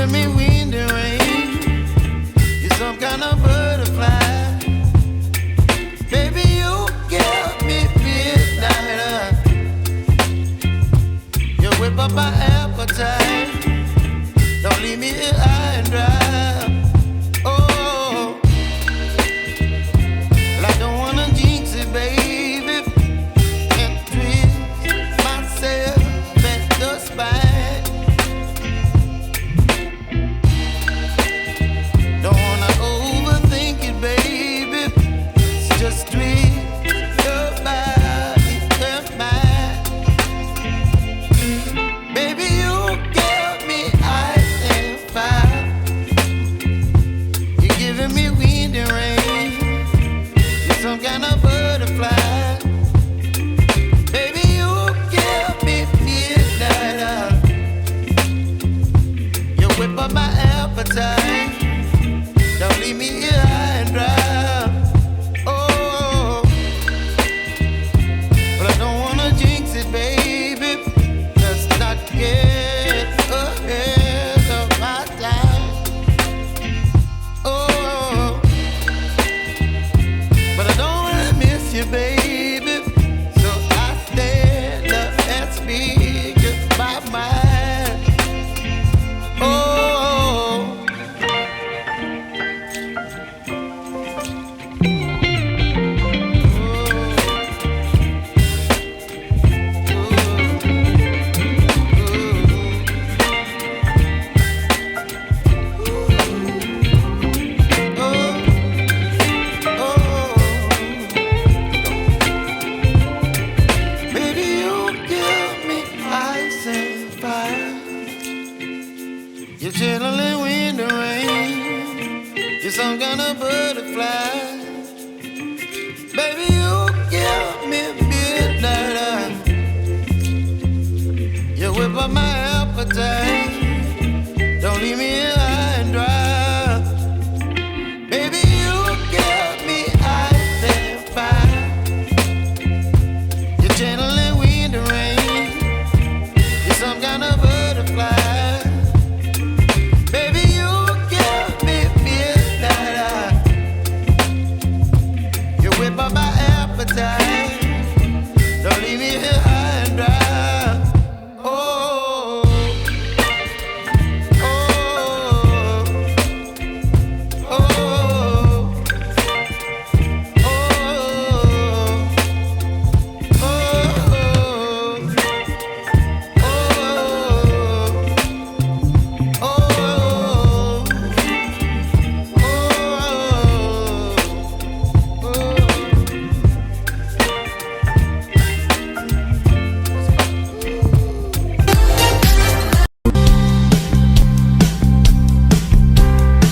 giving me wind and rain. You're some kind of butterfly. Baby, you give me midnight. You whip up my appetite. Don't leave me here high and dry. Oh, well, I don't wanna jinx it, baby, and twist myself at the spine. Don't wanna overthink it, baby. It's just twist your body and mine. Baby, you give me ice and fire. You're giving me wind and rain. You're some kind of butterfly. Baby, you give me midnight. You whip up my appetite. Don't leave me here high and dry. Oh, but I don't wanna jinx it, baby. Let's not get ahead of my time. Oh, but I don't wanna miss you, baby. So I stand up and speak my mind. Oh. Baby, you give me ice and fire. You're chilling wind and rain. You're some kind of butterfly. Baby, you give me midnight. You whip up my appetite.